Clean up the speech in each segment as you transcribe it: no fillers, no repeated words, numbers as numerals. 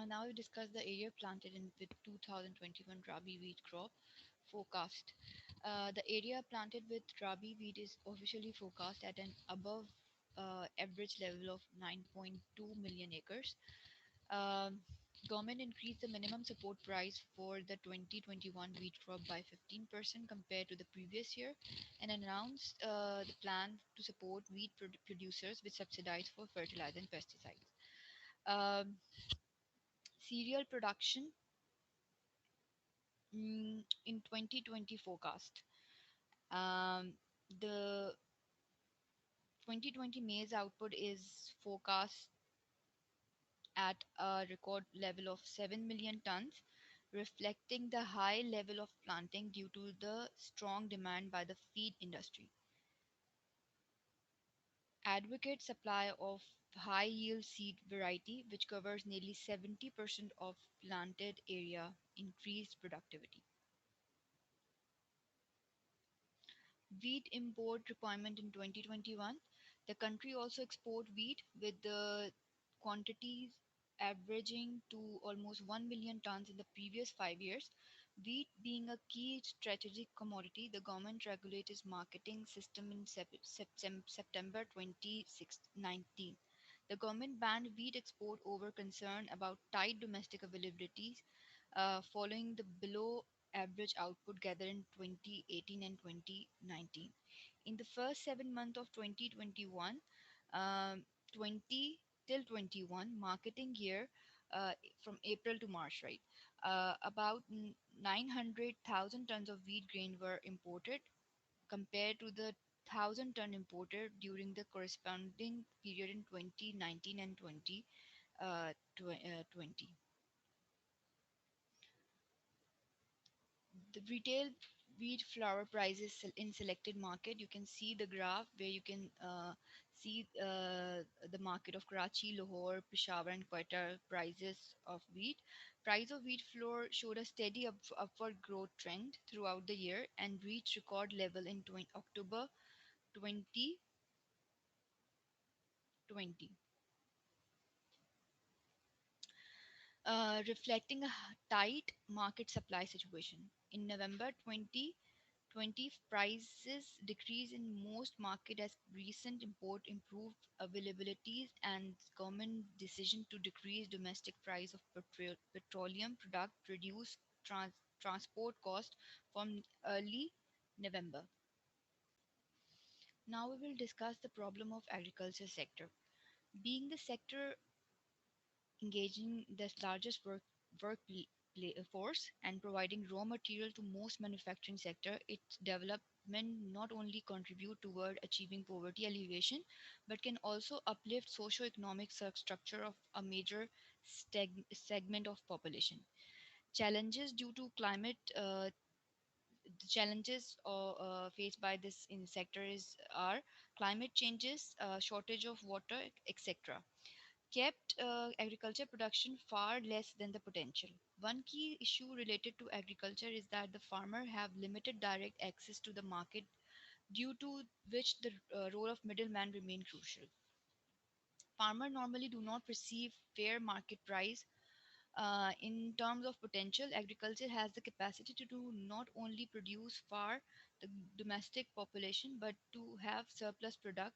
Now we discuss the area planted in the 2021 Rabi wheat crop forecast. The area planted with Rabi wheat is officially forecast at an above average level of 9.2 million acres. Um, Government increased the minimum support price for the 2021 wheat crop by 15% compared to the previous year and announced the plan to support wheat producers with subsidies for fertilizer and pesticides. Um, Cereal production in 2020 forecast. Um, the 2020 maize output is forecast at a record level of 7 million tons, reflecting the high level of planting due to the strong demand by the feed industry. Advocate supply of high yield seed variety, which covers nearly 70% of planted area, increased productivity. Wheat import requirement in 2021. The country also export wheat with the quantities averaging to almost 1 million tons in the previous 5 years. Wheat being a key strategic commodity, the government regulated its marketing system in September 2019. The government banned wheat export over concern about tight domestic availabilities following the below average output gathered in 2018 and 2019. In the first 7 months of 2021, 20 till 21 marketing year from April to March, right? About 900,000 tons of wheat grain were imported compared to the 1,000 ton imported during the corresponding period in 2019 and 2020. The retail wheat flour prices in selected market, you can see the graph where you can see the market of Karachi, Lahore, Peshawar and Quetta prices of wheat. Price of wheat flour showed a steady upward growth trend throughout the year and reached record level in October 2020, reflecting a tight market supply situation. In November 2020, prices decreased in most market as recent import improved availabilities and government decision to decrease domestic price of petroleum product reduced transport cost from early November. Now we will discuss the problem of agriculture sector. Being the sector engaging the largest force and providing raw material to most manufacturing sector, its development not only contribute toward achieving poverty alleviation, but can also uplift socio-economic structure of a major segment of population. Challenges due to climate, the challenges faced by this in sector is are climate changes, shortage of water, etc kept agriculture production far less than the potential. One key issue related to agriculture is that the farmer have limited direct access to the market due to which the role of middleman remain crucial. Farmer normally do not receive fair market price. In terms of potential, agriculture has the capacity to do not only produce for the domestic population but to have surplus product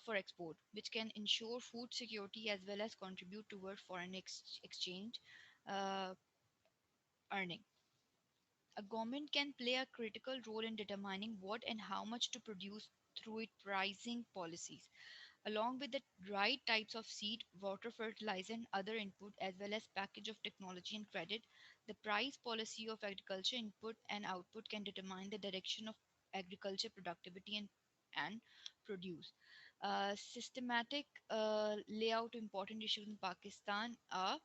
for export, which can ensure food security as well as contribute toward foreign exchange uh, earning. A government can play a critical role in determining what and how much to produce through its pricing policies, along with the right types of seed, water, fertilizer, and other input, as well as package of technology and credit. The price policy of agriculture input and output can determine the direction of agriculture productivity and produce. Systematic layout important issues in Pakistan are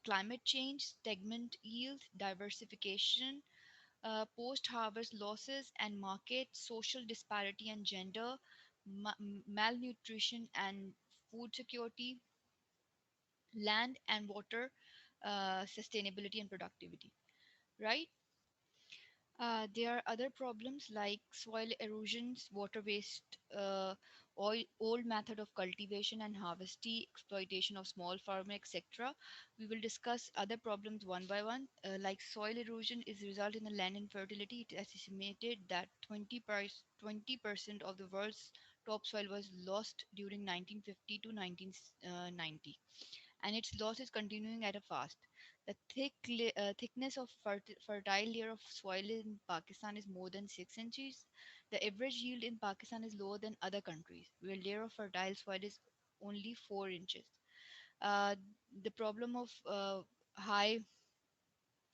climate change, stagnant yield, diversification, post harvest losses and market, social disparity and gender, malnutrition and food security, land and water sustainability and productivity, right? There are other problems like soil erosions, water waste, old method of cultivation and harvesting, exploitation of small farmer, etc. We will discuss other problems one by one, like soil erosion is result in the land infertility. It is estimated that 20% of the world's topsoil was lost during 1950 to 1990, and its loss is continuing at a fast. The thickness of fertile layer of soil in Pakistan is more than 6 inches. The average yield in Pakistan is lower than other countries, where layer of fertile soil is only 4 inches. Uh, the problem of high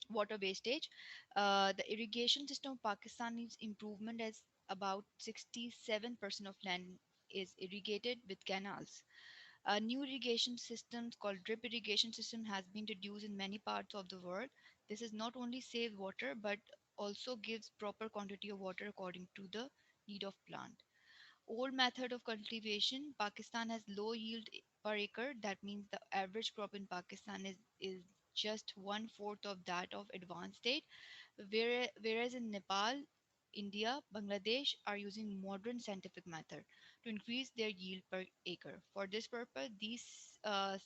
water wastage. The irrigation system of Pakistan needs improvement as about 67% of land is irrigated with canals. A new irrigation system called drip irrigation system has been introduced in many parts of the world. This is not only saves water but also gives proper quantity of water according to the need of plant. Old method of cultivation, Pakistan has low yield per acre. That means the average crop in Pakistan is just one fourth of that of advanced state, whereas in Nepal, India, Bangladesh are using modern scientific method to increase their yield per acre. For this purpose, these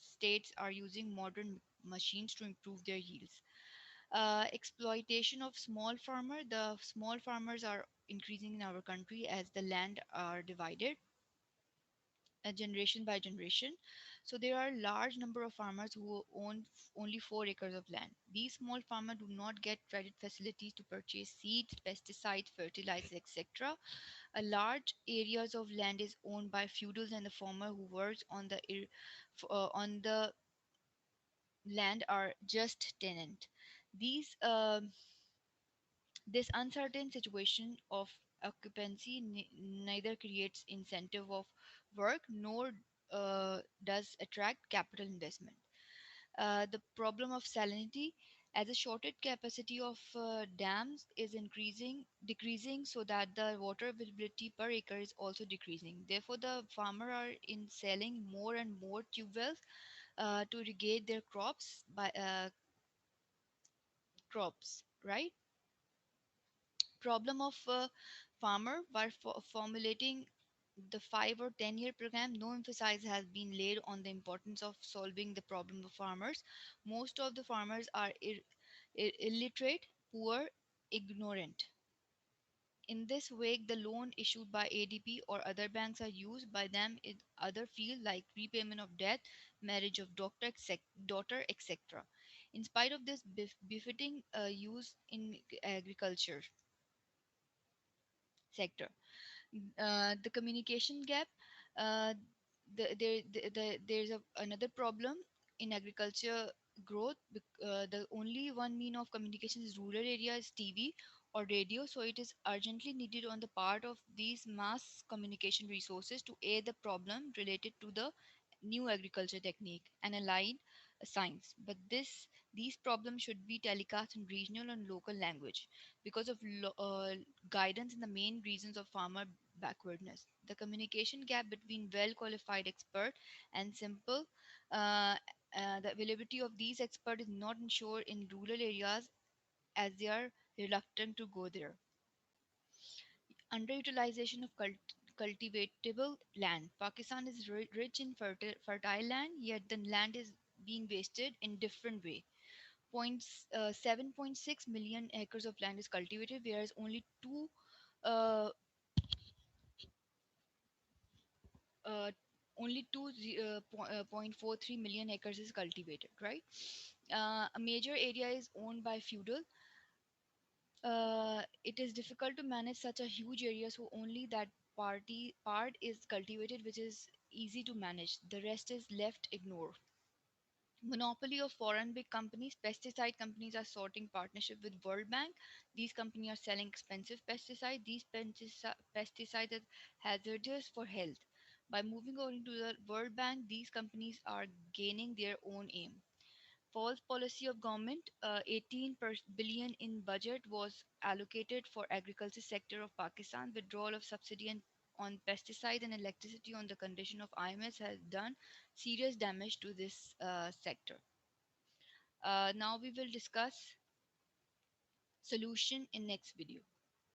states are using modern machines to improve their yields. Exploitation of small farmer. The small farmers are increasing in our country as the land are divided generation by generation. So there are large number of farmers who own only 4 acres of land. These small farmers do not get credit facilities to purchase seeds, pesticides, fertilizers, etc. A large areas of land is owned by feudals and the farmer who works on the land are just tenant. These This uncertain situation of occupancy neither creates incentive of work nor does attract capital investment. The problem of salinity, as a shortage capacity of dams is decreasing, so that the water availability per acre is also decreasing. Therefore, the farmer are in selling more and more tube wells to irrigate their crops, right? Problem of farmer while formulating the 5 or 10 year program, no emphasis has been laid on the importance of solving the problem of farmers. Most of the farmers are illiterate, poor, ignorant. In this way, the loan issued by ADB or other banks are used by them in other fields like repayment of debt, marriage of daughter, etc. In spite of this befitting use in agriculture sector, the communication gap. Uh, there's another problem in agriculture growth. The only one mean of communication is rural area is TV or radio, so it is urgently needed on the part of these mass communication resources to aid the problem related to the new agriculture technique and allied science. But these problems should be telecast in regional and local language because of guidance in the main reasons of farmer backwardness. The communication gap between well qualified expert and simple, uh, the availability of these experts is not ensured in rural areas as they are reluctant to go there. Underutilization of cultivatable land. Pakistan is rich in fertile land, yet the land is being wasted in different way. 7.6 million acres of land is cultivated, whereas uh, uh, only 0.43 million acres is cultivated, right? A major area is owned by feudal. It is difficult to manage such a huge area, so only that part is cultivated, which is easy to manage. The rest is left ignored. Monopoly of foreign big companies. Pesticide companies are sorting partnership with World Bank. These companies are selling expensive pesticides. These pesticides are hazardous for health. By moving over into the World Bank, these companies are gaining their own aim. False policy of government. 18 billion in budget was allocated for agriculture sector of Pakistan. Withdrawal of subsidy on pesticide and electricity on the condition of IMS has done serious damage to this sector. Now we will discuss solution in next video.